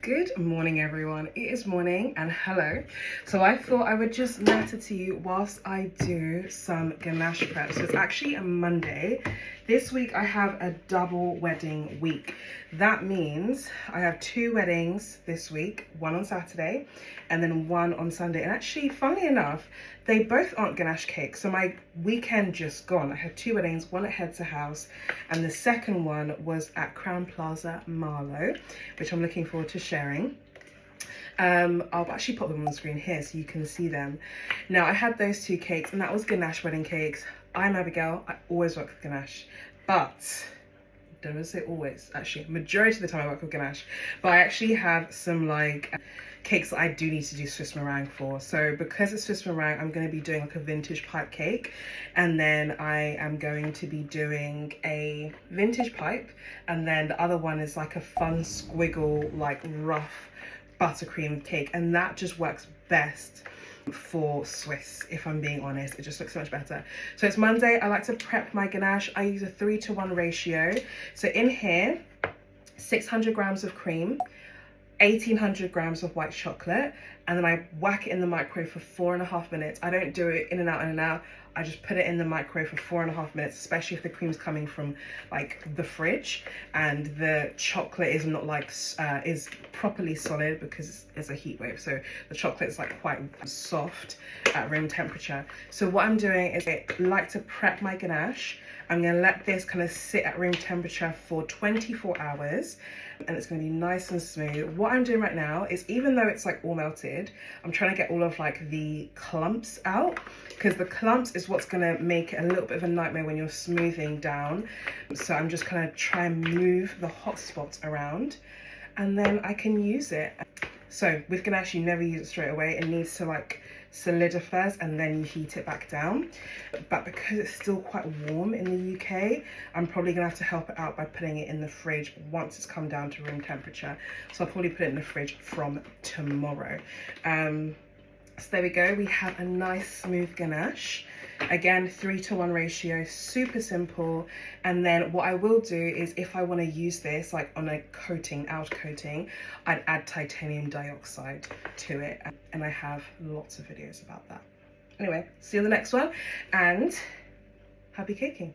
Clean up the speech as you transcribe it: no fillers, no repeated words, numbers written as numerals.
Good morning, everyone. It is morning and hello. So I thought I would just natter to you whilst I do some ganache prep. So it's actually a Monday. This week I have a double wedding week. That means I have two weddings this week, one on Saturday and then one on Sunday. And actually, funnily enough, they both aren't ganache cakes. So my weekend just gone. I had two weddings, one at Heads of House and the second one was at Crown Plaza Marlow, which I'm looking forward to sharing. I'll actually put them on the screen here so you can see them. Now, I had those two cakes and that was ganache wedding cakes. I'm Abigail, I always work with ganache, but don't want to say always, actually, majority of the time I work with ganache, but I actually have some cakes that I do need to do Swiss meringue for. So because it's Swiss meringue, I'm going to be doing like a vintage pipe cake, and then I am going to be doing a vintage pipe, and then the other one is like a fun squiggle, like rough buttercream cake, and that just works best for Swiss, if I'm being honest. It just looks so much better. So it's Monday. I like to prep my ganache. I use a 3-to-1 ratio. So in here, 600 grams of cream, 1800 grams of white chocolate, and then I whack it in the microwave for 4.5 minutes. I don't do it in and out in and out. I just put it in the microwave for 4.5 minutes, especially if the cream's coming from like the fridge and the chocolate is not like is properly solid because it's a heat wave. So the chocolate is like quite soft at room temperature. So what I'm doing is I like to prep my ganache. I'm gonna let this kind of sit at room temperature for 24 hours and it's gonna be nice and smooth. What I'm doing right now is, even though it's like all melted, I'm trying to get all of like the clumps out, because the clumps is what's gonna make it a little bit of a nightmare when you're smoothing down. So I'm just gonna try and move the hot spots around and then I can use it. So with ganache, you never use it straight away. It needs to like solidify first and then you heat it back down. But because it's still quite warm in the UK, I'm probably gonna have to help it out by putting it in the fridge once it's come down to room temperature. So I'll probably put it in the fridge from tomorrow. So there we go, we have a nice smooth ganache. Again, 3-to-1 ratio, super simple. And then what I will do is, if I want to use this like on a coating, outer coating, I'd add titanium dioxide to it. And I have lots of videos about that. Anyway, see you in the next one and happy caking.